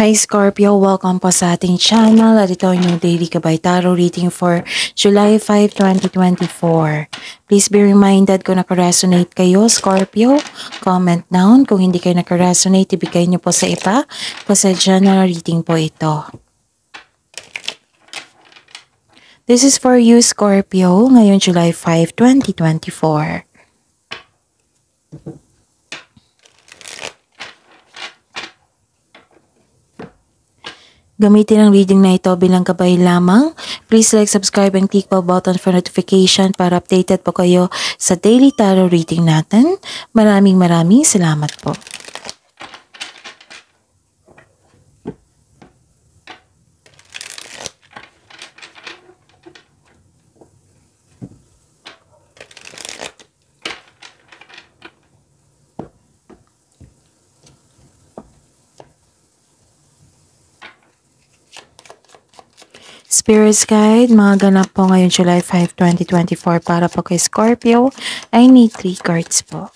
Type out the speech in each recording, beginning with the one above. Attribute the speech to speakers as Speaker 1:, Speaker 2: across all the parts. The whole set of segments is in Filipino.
Speaker 1: Hi Scorpio, welcome po sa ating channel at ito yung daily Gabay Tarot reading for July 5, 2024. Please be reminded kung nakaresonate kayo Scorpio, comment down. Kung hindi kayo nakaresonate, ibigay niyo po sa iba kasi general reading po ito. This is for you Scorpio, ngayon July 5, 2024. Gamitin ang reading na ito bilang gabay lamang. Please like, subscribe, and click bell button for notification para updated po kayo sa daily tarot reading natin. Maraming salamat po. Spirits Guide, mga ganap po ngayon July 5, 2024 para po kay Scorpio. I need 3 cards po.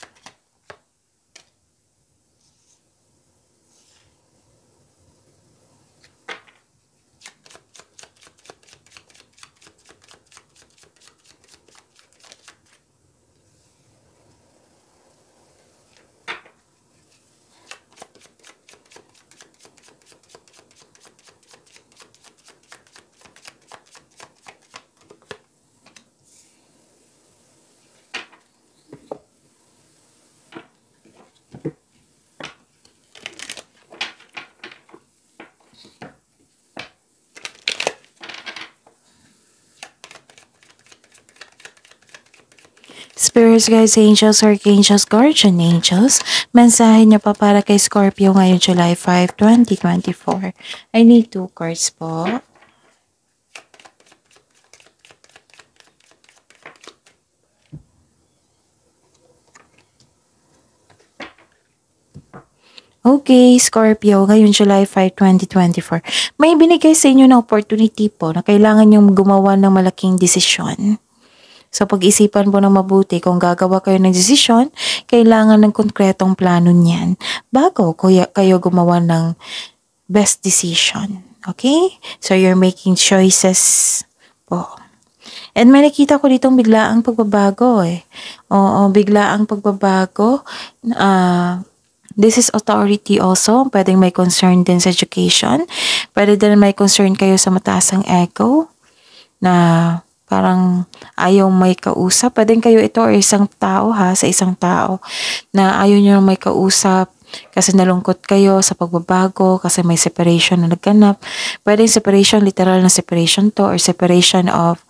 Speaker 1: Spirits, guys, angels, archangels, guardian angels, mensahe niyo pa para kay Scorpio ngayon July 5, 2024. I need 2 cards po. Okay, Scorpio, ngayon July 5, 2024. May binigay sa inyo na opportunity po na kailangan niyong gumawa ng malaking desisyon. So, pag-isipan po ng mabuti kung gagawa kayo ng desisyon, kailangan ng konkretong plano niyan bago kayo gumawa ng best decision. Okay? So, you're making choices po. And may nakita ko ditong biglaang pagbabago eh. Oo, biglaang pagbabago. This is authority also. Pwedeng may concern din sa education. Pwede din may concern kayo sa mataasang ego na parang ayaw may kausap. Pwedeng kayo ito or isang tao sa isang tao na ayaw nyo may kausap kasi nalungkot kayo sa pagbabago, kasi may separation na nagganap. Pwedeng separation, literal na separation to, or separation of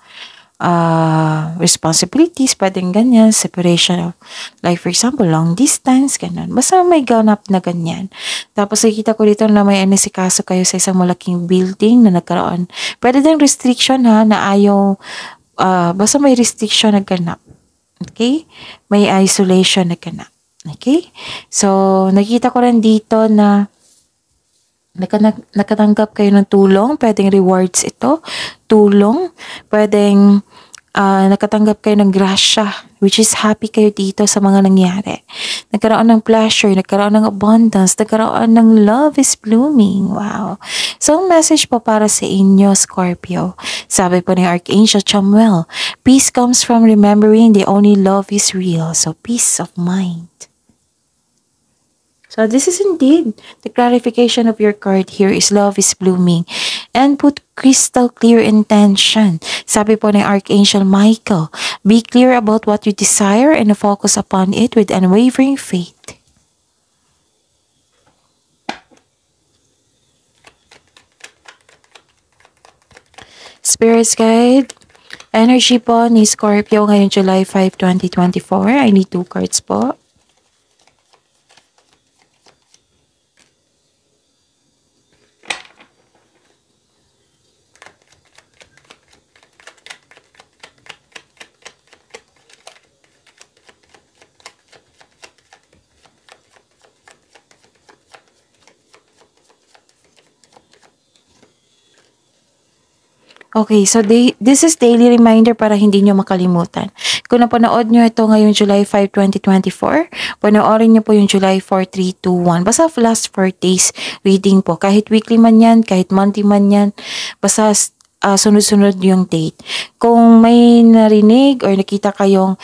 Speaker 1: responsibilities, pwedeng ganyan, separation of, like for example, long distance, ganun. Basta may ganap na ganyan. Tapos nakikita ko dito na may anisikaso kayo sa isang malaking building na nagkaroon. Pwede din restriction na ayaw, basta may restriction na ganap. Okay? May isolation na ganap. Okay? So, nakita ko rin dito na nakatanggap kayo ng tulong, pwedeng rewards ito, tulong, pwedeng nakatanggap kayo ng grasya, which is happy kayo dito sa mga nangyari. Nagkaroon ng pleasure, nagkaroon ng abundance, nagkaroon ng love is blooming. Wow. So, message po para sa inyo, Scorpio. Sabi po ni Archangel Chamuel, peace comes from remembering the only love is real. So, peace of mind. So, this is indeed the clarification of your card here is love is blooming. And put crystal clear intention. Sabi po ni Archangel Michael, be clear about what you desire and focus upon it with unwavering faith. Spirits Guide, energy po ni Scorpio ngayon July 5, 2024. I need 2 cards po. Okay, so this is daily reminder para hindi nyo makalimutan. kung napanood nyo ito ngayong July 5, 2024, panoorin nyo po yung July 4, 3, 2, 1. Basta last 4 days reading po. Kahit weekly man yan, kahit monthly man yan, basta sunod-sunod yung date. Kung may narinig or nakita kayong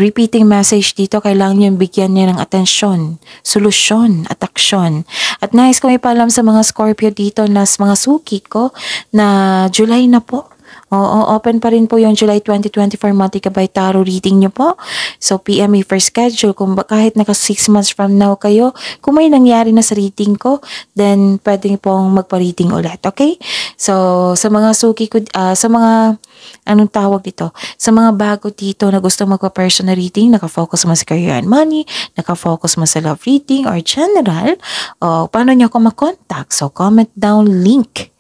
Speaker 1: repeating message dito, kailangan nyo bigyan niya ng atensyon, solusyon at aksyon. At nais kong ipaalam sa mga Scorpio dito na mga suki ko na July na po. Oo, open pa rin po yung July 2024 Monthly Gabay Tarot reading nyo po. So, PM me for schedule. Kung kahit naka 6 months from now kayo, kung may nangyari na sa reading ko, then pwede pong magpa-reading ulit. Okay? So, sa mga suki ko, sa mga, anong tawag dito? Sa mga bago dito na gusto magpa-personal reading, nakafocus mo sa career and money, nakafocus mo sa love reading or general, paano nyo ako makontak? So, comment down link.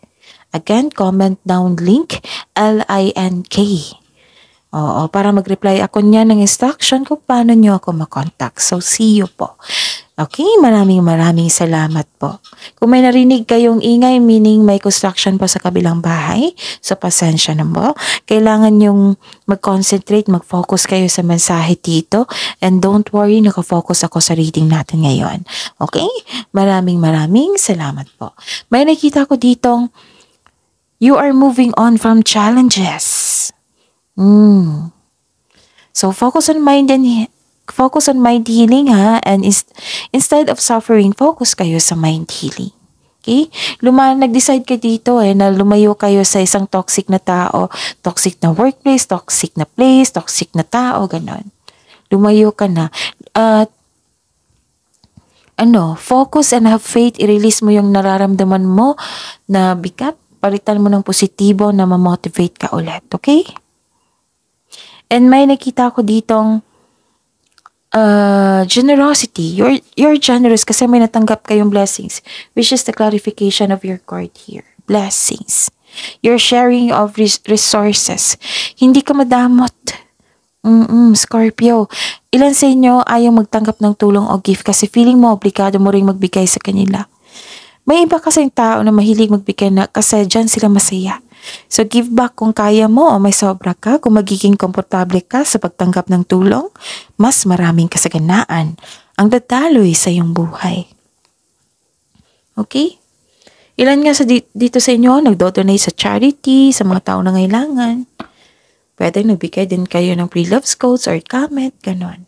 Speaker 1: Again, comment down link, LINK. Oo, para mag-reply ako niya ng instruction kung paano nyo ako makontak. So, see you po. Okay, maraming salamat po. Kung may narinig kayong ingay, meaning may construction po sa kabilang bahay, so pasensya na po. Kailangan yung mag-concentrate, mag-focus kayo sa mensahe dito. And don't worry, nakafocus ako sa reading natin ngayon. Okay? Maraming salamat po. May nakita ko ditong you are moving on from challenges. So focus on mind healing ha, and instead of suffering, focus kayo sa mind healing. Okay? Nag-decide ka dito na lumayo kayo sa isang toxic na tao, toxic na workplace, toxic na place, toxic na tao, ganon. Lumayo ka na. Focus and have faith, i-release mo yung nararamdaman mo na bigat. Palitan mo ng positibo na ma-motivate ka ulit, okay? And may nakita ko ditong generosity. You're generous kasi may natanggap kayong blessings, which is the clarification of your card here. Blessings. Your sharing of resources. Hindi ka madamot. Scorpio. Ilan sa inyo ayaw magtanggap ng tulong o gift kasi feeling mo obligado mo ring magbigay sa kanila. May iba kasing tao na mahilig magbigay na kasi dyan sila masaya. So give back kung kaya mo o may sobra ka. Kung magiging komportable ka sa pagtanggap ng tulong, mas maraming kasaganaan ang dadaloy sa iyong buhay. Okay? Ilan nga dito sa inyo nagdo-donate sa charity, sa mga tao na ngailangan. Pwede nagbigay din kayo ng pre-love quotes or comment, ganon.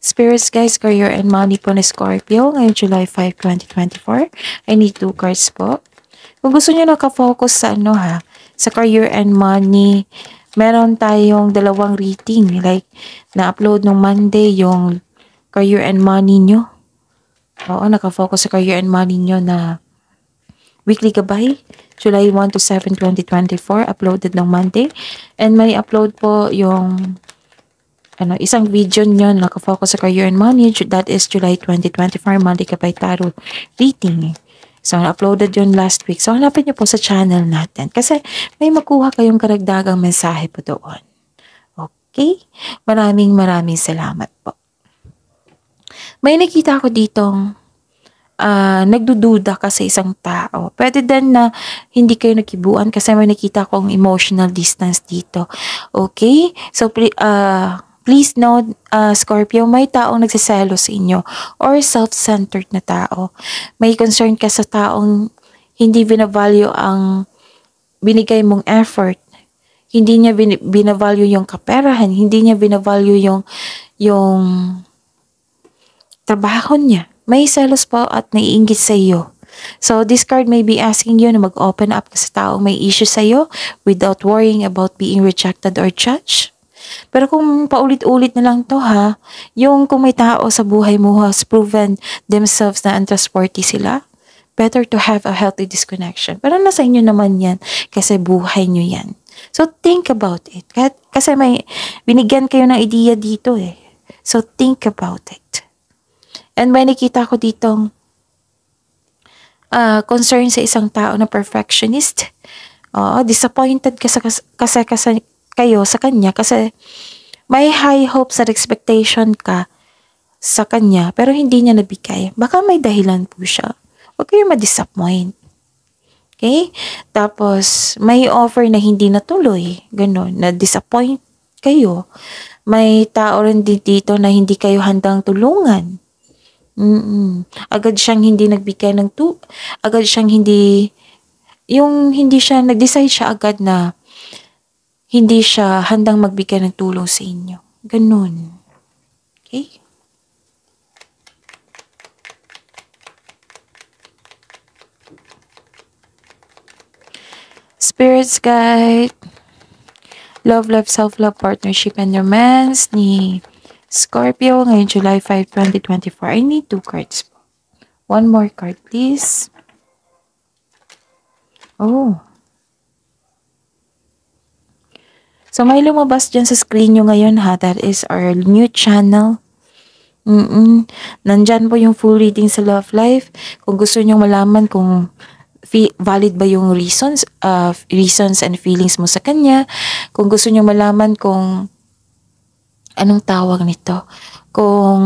Speaker 1: Spirits guys, career and money po ni Scorpio ngayong July 5, 2024. I need 2 cards po. Kung gusto niyo nakafocus sa sa career and money, meron tayong 2 reading. Like, na-upload nung Monday yung career and money nyo. Oo, nakafocus sa career and money nyo na weekly gabay. July 1 to 7, 2024, uploaded ng Monday. And may upload po yung isang video nyo na nakafocus sa career and money, that is July 2024, Monthly Gabay Tarot reading. So, uploaded yun last week. So, hanapin nyo po sa channel natin kasi may makuha kayong karagdagang mensahe po doon. Okay? Maraming salamat po. May nakita ko ditong nagdududa ka sa isang tao. Pwede din na hindi kayo nakibuan kasi may nakita kong emotional distance dito. Okay? So, please note, Scorpio, may taong nagsiselo sa inyo or self-centered na tao. May concern ka sa taong hindi binavalue ang binigay mong effort. Hindi niya binavalue yung kaperahan. Hindi niya binavalue yung trabaho niya. May selos po at naiinggit sa iyo. So, this card may be asking you na mag-open up ka sa taong may issue sa iyo without worrying about being rejected or judged. Pero kung paulit-ulit na lang to yung kung may tao sa buhay mo has proven themselves na untrustworthy sila, better to have a healthy disconnection. Pero nasa inyo naman yan kasi buhay nyo yan. So think about it. Kasi may binigyan kayo ng ideya dito So think about it. And may nakita ko ditong concern sa isang tao na perfectionist. Disappointed kasi kayo sa kanya kasi may high hopes at expectation ka sa kanya pero hindi niya nabigay. Baka may dahilan po siya. Huwag kayong ma-disappoint. Okay? Tapos, may offer na hindi natuloy. Ganon. Na-disappoint kayo. May tao rin dito na hindi kayo handang tulungan. Agad siyang hindi nagbigay ng agad siyang hindi siya, nag-decide siya agad na hindi siya handang magbigay ng tulong sa inyo. Ganun. Okay? Spirits Guide, Love, Self-Love, Partnership, and Romance ni Scorpio ngayong July 5, 2024. I need 2 cards po. One more card, please. Oh. So, may lumabas dyan sa screen nyo ngayon ha. That is our new channel. Nandyan po yung full reading sa Love Life. Kung gusto nyo malaman kung valid ba yung reasons and feelings mo sa kanya. Kung gusto nyo malaman kung anong tawag nito. Kung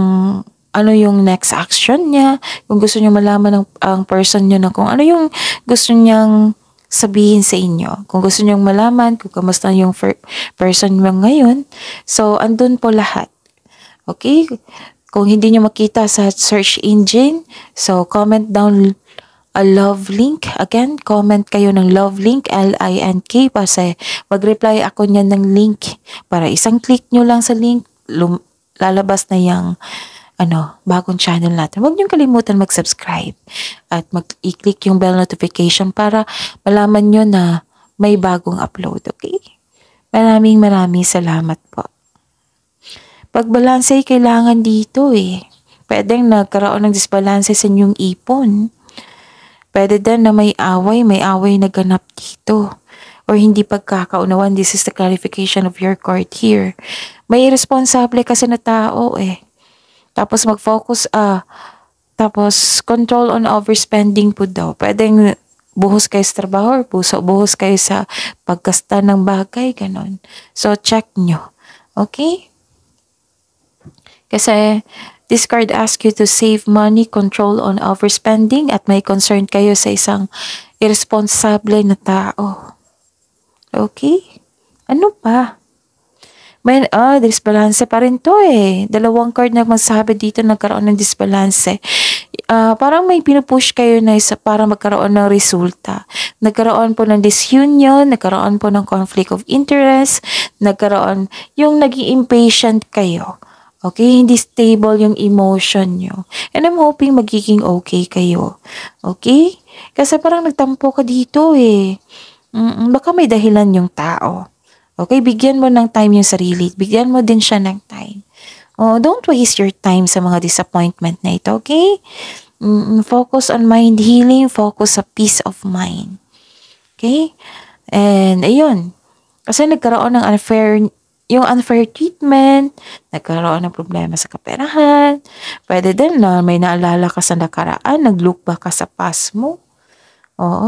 Speaker 1: ano yung next action niya. Kung gusto nyo malaman ang person nyo na kung ano yung gusto niyang sabihin sa inyo. Kung gusto nyo malaman kung kamusta yung person mo ngayon. So, andun po lahat. Okay? Kung hindi nyo makita sa search engine, so comment down a love link. Again, comment kayo ng love link, LINK, kasi mag-reply ako niyan ng link. Para isang click nyo lang sa link, lalabas na yung bagong channel natin. Huwag niyong kalimutan mag-subscribe at i-click yung bell notification para malaman nyo na may bagong upload, okay? Maraming salamat po. Pagbalanse kailangan dito Pwedeng nagkaroon ng disbalanse sa inyong ipon. Pwede din na may away naganap dito. Or hindi pagkakaunawan. This is the clarification of your card here. May irresponsible kasi na tao Tapos mag-focus, tapos control on overspending po daw. Pwedeng buhos kayo sa trabaho or buhos kayo sa pagkasta ng bagay, ganon. So, check nyo. Okay? Kasi, this card asks you to save money, control on overspending, at may concern kayo sa isang irresponsible na tao. Okay? Ano pa? Disbalance pa rin to Dalawang card na magsabi dito nagkaroon ng disbalance. Parang may pinupush kayo na para magkaroon ng resulta. Nagkaroon po ng disunion, nagkaroon po ng conflict of interest, nagkaroon yung naging impatient kayo. Okay? Hindi stable yung emotion nyo. And I'm hoping magiging okay kayo. Okay? Kasi parang nagtampo ka dito Baka may dahilan yung tao. Okay, bigyan mo ng time yung sarili. Bigyan mo din siya ng time. Don't waste your time sa mga disappointment na ito, okay? Focus on mind healing. Focus sa peace of mind. Okay? And, ayun. Kasi nagkaroon ng unfair treatment, nagkaroon ng problema sa kaperahan. Pwede din na may naalala ka sa nakaraan, nag-look back ka sa past mo.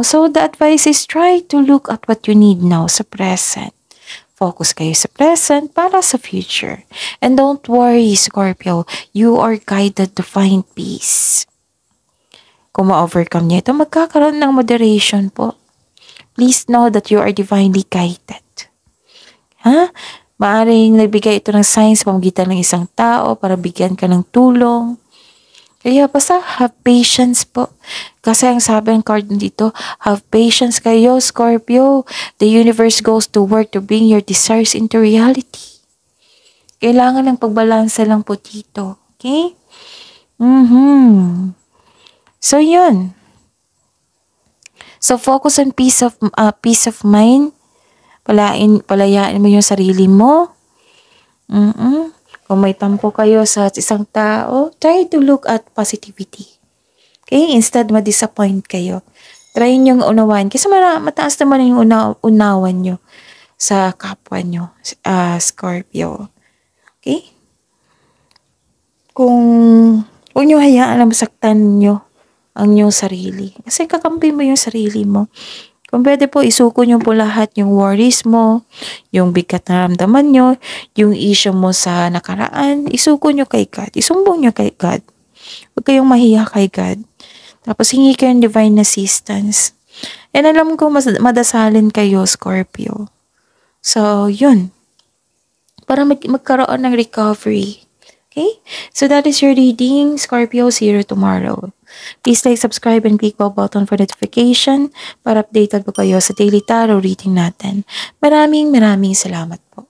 Speaker 1: So the advice is try to look at what you need now sa present. Focus kayo sa present para sa future. And don't worry, Scorpio. You are guided to find peace. Kung ma-overcome niya ito, magkakaroon ng moderation po. Please know that you are divinely guided. Maaring nagbigay ito ng signs sa pamamagitan ng isang tao para bigyan ka ng tulong. Kaya basta have patience po. Kasi ang sabi ng card dito, have patience kayo, Scorpio. The universe goes to work to bring your desires into reality. Kailangan ng pagbalansa lang po dito. Okay? So, yun. So, focus on peace of mind. Palayaan mo yung sarili mo. Kung may tampo kayo sa isang tao, try to look at positivity. Okay? Instead, ma-disappoint kayo. Try nyo unawain. Kasi mataas naman yung unawan nyo sa kapwa nyo, Scorpio. Okay? Kung nyo hayaan na masaktan nyo ang inyong sarili. Kasi kakampi mo yung sarili mo. Kung pwede po, isuko nyo po lahat yung worries mo, yung bigat na ramdaman nyo, yung issue mo sa nakaraan, isuko nyo kay God. Isumbong nyo kay God. Huwag kayong mahiya kay God. Tapos hingi kayo ng divine assistance. And alam ko madasalin kayo, Scorpio. So, yun. Para magkaroon ng recovery. Okay? So, that is your reading, Scorpio. See you tomorrow. Please like, subscribe, and click bell button for notification para updated po kayo sa daily tarot reading natin. Maraming salamat po.